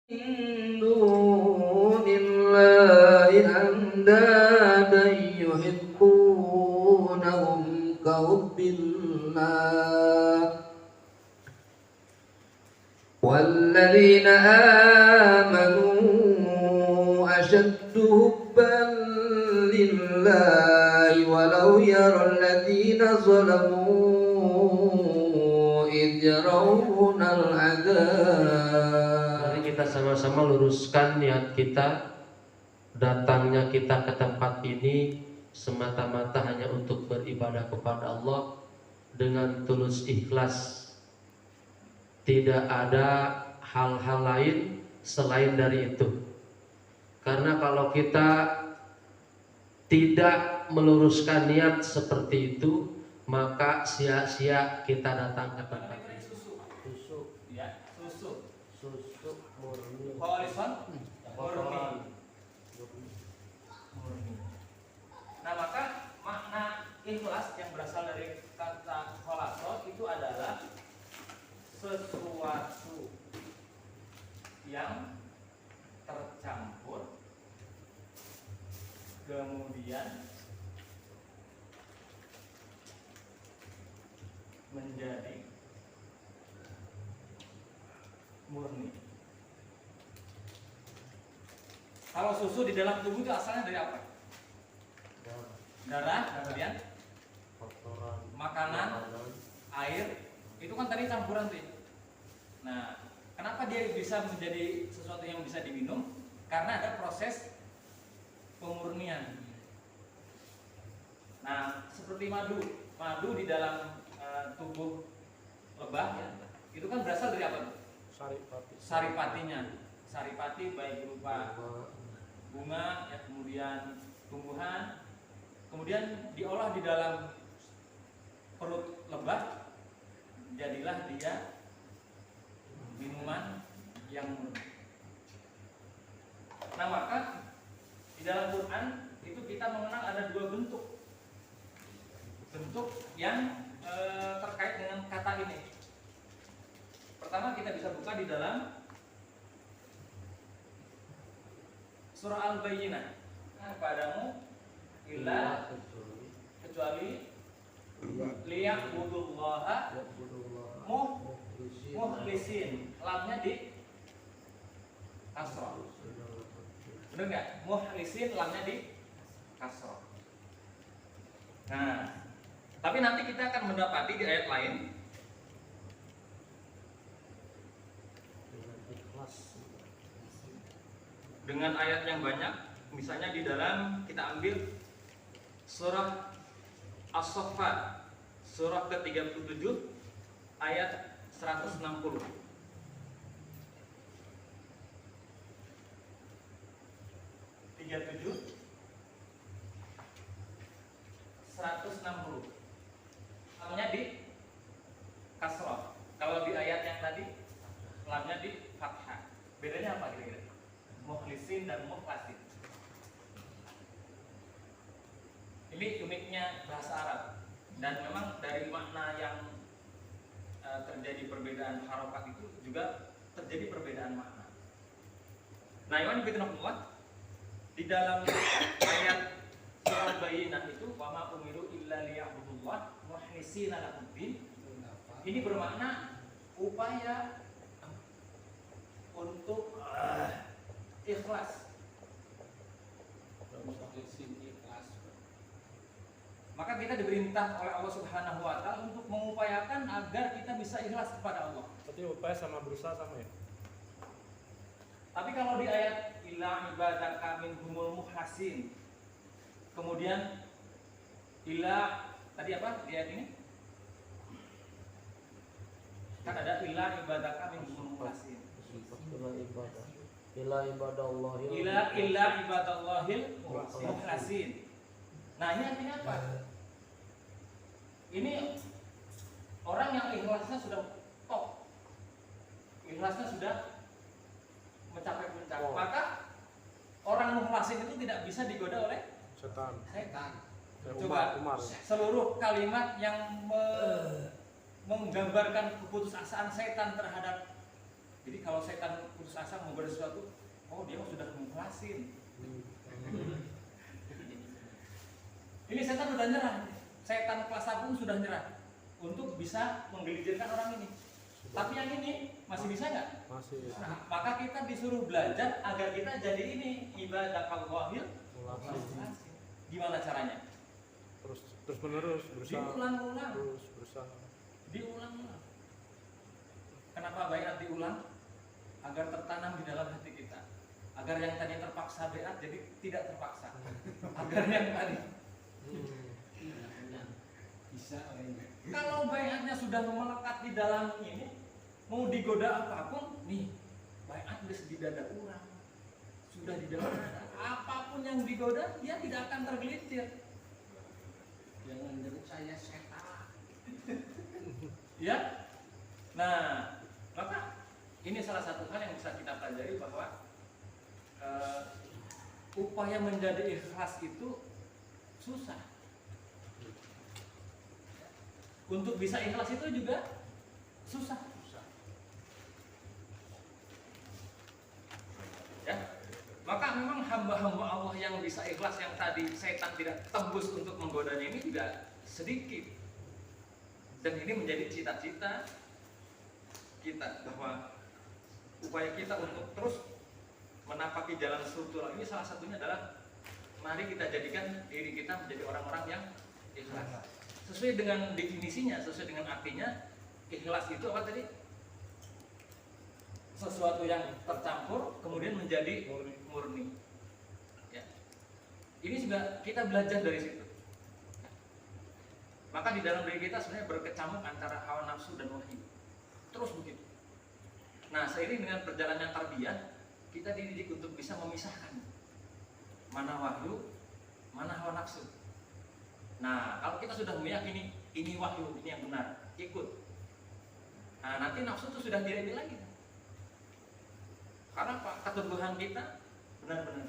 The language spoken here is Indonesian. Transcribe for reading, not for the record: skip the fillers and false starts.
دون الله أندادا يحبونهم كحب الله والذين آمنوا أشد حبا لله ولو يرى الذين ظلموا إذ يرون العذاب. Kita sama-sama luruskan niat kita. Datangnya kita ke tempat ini semata-mata hanya untuk beribadah kepada Allah dengan tulus ikhlas. Tidak ada hal-hal lain selain dari itu. Karena kalau kita tidak meluruskan niat seperti itu, maka sia-sia kita datang ke tempat ini. Susu murni. Nah, maka makna ikhlas yang berasal dari kata kholaso itu adalah sesuatu yang tercampur kemudian menjadi murni. Kalau susu di dalam tubuh itu asalnya dari apa? Darah, kemudian makanan, air, itu kan tadi campuran tuh. Nah, kenapa dia bisa menjadi sesuatu yang bisa diminum? Karena ada proses pemurnian. Nah, seperti madu di dalam tubuh lebah ya, itu kan berasal dari apa? Saripatinya. Saripati baik berupa bunga ya, kemudian tumbuhan, kemudian diolah di dalam perut lebah, jadilah dia minuman yang murni. Nah, maka di dalam Quran itu kita mengenal ada dua bentuk yang terkait dengan kata ini. Pertama kita bisa buka di dalam surah Al-Bayyinah. Kepadamu illa kecuali liya'budullaha mukhlisin. Lamnya di kasrah. Benar nggak? Mukhlisin lamnya di kasrah. Nah, tapi nanti kita akan mendapati di ayat lain dengan ayat yang banyak. Misalnya di dalam kita ambil surah As-Saffat, surah ke-37 ayat 160. 37 160. Lamnya di kasrah. Kalau di ayat yang tadi lamnya di fathah. Bedanya apa kira-kira? Mukhlisin dan mukhlasin. Ini uniknya bahasa Arab. Dan memang dari makna yang terjadi perbedaan harokat itu juga terjadi perbedaan makna. Nah, Iwan Bidnullah di dalam ayat surah Bayyinah itu wama umiru illa liya'budullah mukhlisina lahuddin. Ini bermakna upaya untuk ikhlas. Maka kita diperintah oleh Allah Subhanahu wa taala untuk mengupayakan agar kita bisa ikhlas kepada Allah. Berarti upaya sama berusaha sama ya? Tapi kalau di ayat illa ibadaka minhumul mukhlasin, kemudian illa tadi apa di ayat ini? Kan ada illa ibadaka minhumul mukhlasin. Illa ibadallahil mukhlasin. Nah, ini artinya apa? Ini orang yang ikhlasnya sudah top. Ikhlasnya sudah mencapai puncak. Maka orang mukhlasin itu tidak bisa digoda oleh setan. Coba seluruh kalimat yang menggambarkan keputusasaan setan terhadap Jadi kalau setan putus asa menggoda sesuatu, oh dia sudah mengikhlasin. Ini setan sudah nyerah. Setan kelas 1 sudah nyerah untuk bisa menggelincirkan orang ini. Tapi yang ini masih bisa nggak? Masih. Nah, maka kita disuruh belajar agar kita jadi ini ibadah kawahil. Gimana caranya? Terus menerus berusaha. Diulang-ulang. Terus berusaha. Diulang-ulang. Kenapa bayat diulang? Agar tertanam di dalam hati kita. Agar yang tadi terpaksa bayat jadi tidak terpaksa. Agar yang tadi Bisa orangnya. kalau bayatnya sudah melekat di dalam ini, mau digoda apapun, nih bayat udah di dada orang, sudah di dalam dada. Apapun yang digoda, dia tidak akan tergelincir. Jangan nyebut saya setan. Ya, nah maka ini salah satu hal yang bisa kita pelajari bahwa upaya menjadi ikhlas itu susah. Untuk bisa ikhlas itu juga susah. Ya, maka memang hamba-hamba Allah yang bisa ikhlas yang tadi setan tidak tembus untuk menggodanya ini juga sedikit. Dan ini menjadi cita-cita kita bahwa upaya kita untuk terus menapaki jalan struktural ini salah satunya adalah mari kita jadikan diri kita menjadi orang-orang yang ikhlas. Sesuai dengan definisinya, sesuai dengan artinya, ikhlas itu apa tadi? Sesuatu yang tercampur kemudian menjadi murni. Ya. Ini juga kita belajar dari situ. Maka di dalam diri kita sebenarnya berkecamuk antara hawa nafsu dan wahyu. Terus begitu. Nah, seiring dengan perjalanan tarbiyah, kita dididik untuk bisa memisahkan mana wahyu, mana hawa nafsu. Nah, kalau kita sudah meyakini ini wahyu, ini yang benar, ikut. Nah, nanti nafsu itu sudah tidak ada lagi. Karena Pak, keteguhan kita benar-benar